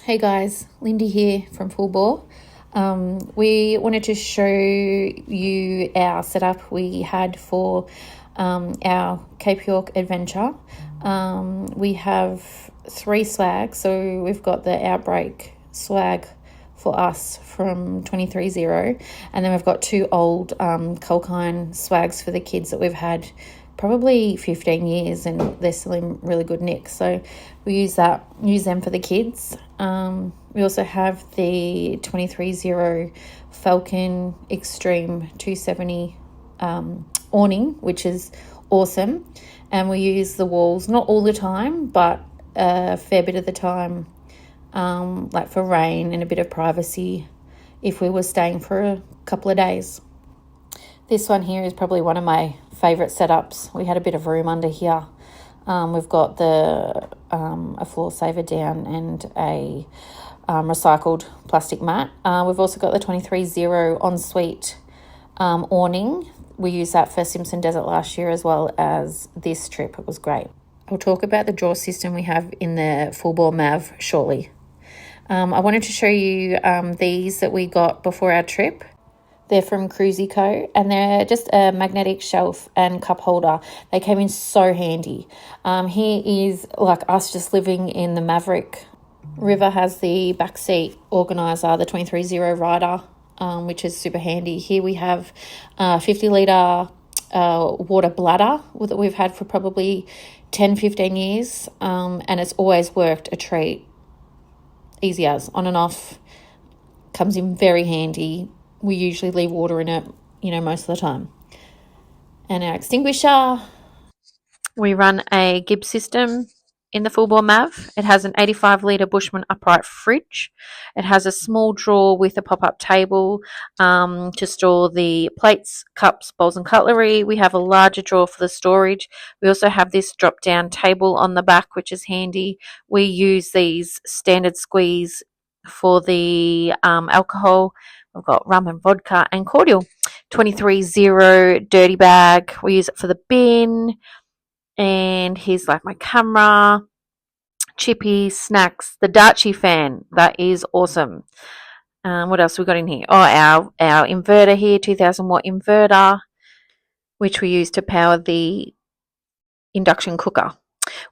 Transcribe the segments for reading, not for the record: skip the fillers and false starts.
Hey guys, Lindy here from Full Bore. We wanted to show you our setup we had for our Cape York adventure. We have 3 swags, so we've got the Outbreak swag for us from 23-0, and then we've got 2 old Culkine swags for the kids that we've had probably 15 years, and they're still in really good nick, so we use them for the kids. We also have the 23-0 Falcon Extreme 270 awning, which is awesome, and we use the walls not all the time, but a fair bit of the time, like for rain and a bit of privacy if we were staying for a couple of days. This one here is probably one of my favourite setups. We had a bit of room under here. We've got a floor saver down and a recycled plastic mat. We've also got the 23-0 ensuite awning. We used that for Simpson Desert last year as well as this trip. It was great. I'll talk about the drawer system we have in the Full Bore Mav shortly. I wanted to show you these that we got before our trip. They're from Cruisy Co, and they're just a magnetic shelf and cup holder. They came in so handy. Here is like us just living in the Maverick. River has the backseat organiser, the 23-0 rider, which is super handy. Here we have a 50-litre water bladder that we've had for probably 10-15 years, and it's always worked a treat. Easy as, on and off, comes in very handy. We usually leave water in it, most of the time. And our extinguisher. We run a Gibbs system in the Full Bore Mav. It has an 85-litre Bushman upright fridge. It has a small drawer with a pop-up table to store the plates, cups, bowls and cutlery. We have a larger drawer for the storage. We also have this drop-down table on the back, which is handy. We use these standard squeeze for the alcohol. We've got rum and vodka and cordial. 23-0 dirty bag. We use it for the bin. And here's like my camera, chippy, snacks, the Darchie fan. That is awesome. What else we got in here? Oh, our inverter here, 2,000 watt inverter, which we use to power the induction cooker.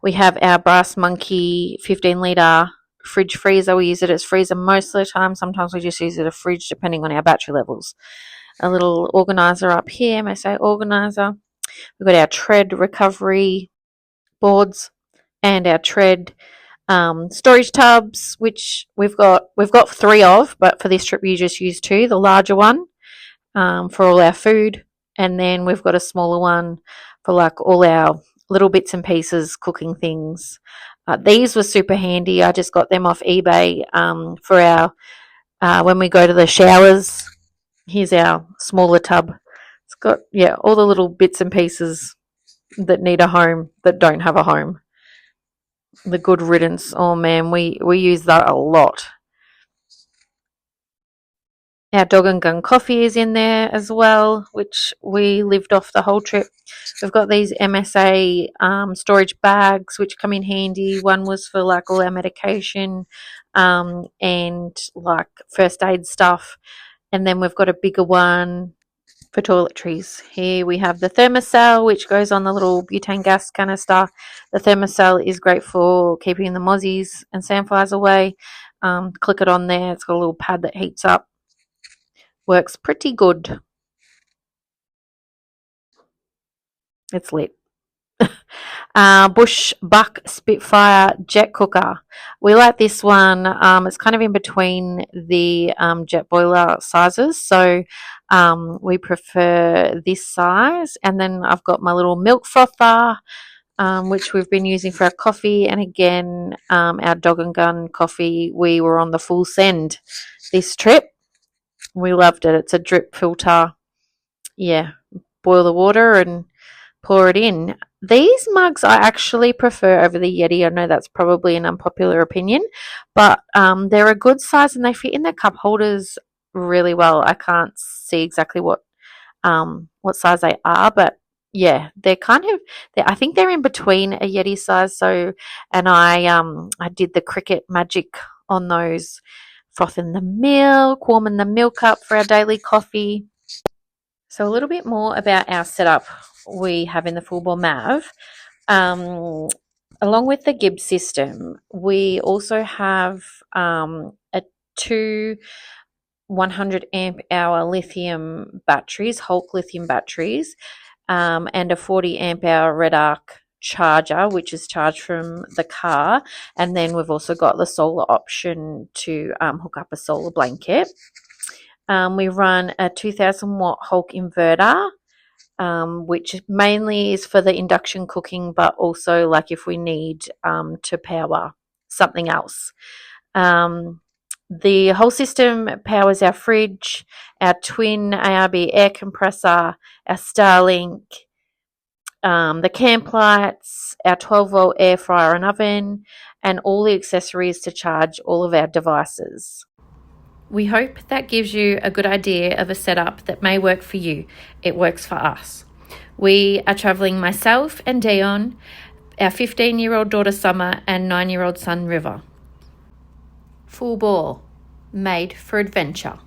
We have our Brass Monkey 15-litre fridge freezer. We use it as freezer most of the time. Sometimes we just use it as a fridge depending on our battery levels. A little organizer up here, MSA organizer. We've got our tread recovery boards and our tread storage tubs, which we've got 3 of, but for this trip we just used 2. The larger one for all our food, and then we've got a smaller one for like all our little bits and pieces, cooking things. These were super handy. I just got them off eBay for our when we go to the showers. Here's our smaller tub. It's got all the little bits and pieces that need a home that don't have a home. The Good Riddance. Oh man, we use that a lot. Our Dog and Gun coffee is in there as well, which we lived off the whole trip. We've got these MSA storage bags, which come in handy. One was for like all our medication and like first aid stuff. And then we've got a bigger one for toiletries. Here we have the Thermacell, which goes on the little butane gas canister. The Thermacell is great for keeping the mozzies and sandflies away. Click it on there. It's got a little pad that heats up. Works pretty good. It's lit. Bush Buck Spitfire jet cooker. We like this one. It's kind of in between the jet boiler sizes, so we prefer this size. And then I've got my little milk frother, which we've been using for our coffee. And again, our Dog and Gun coffee, we were on the full send this trip. We loved it. It's a drip filter. Boil the water and pour it in. These mugs I actually prefer over the Yeti. I know that's probably an unpopular opinion, but they're a good size and they fit in their cup holders really well. I can't see exactly what size they are, but they're I think they're in between a Yeti size. So, and I did the Cricut Magic on those, frothing the milk, warming the milk up for our daily coffee. So a little bit more about our setup we have in the Full Bore MAV. Along with the Gibbs system, we also have a 2 100 amp hour lithium batteries, Hulk lithium batteries, and a 40 amp hour Red Arc charger, which is charged from the car. And then we've also got the solar option to hook up a solar blanket. We run a 2000 watt Hulk inverter, which mainly is for the induction cooking, but also like if we need to power something else. The whole system powers our fridge, our twin ARB air compressor, our Starlink, the camp lights, our 12-volt air fryer and oven, and all the accessories to charge all of our devices. We hope that gives you a good idea of a setup that may work for you. It works for us. We are travelling myself and Dion, our 15-year-old daughter Summer, and 9-year-old son River. Full Bore, made for adventure.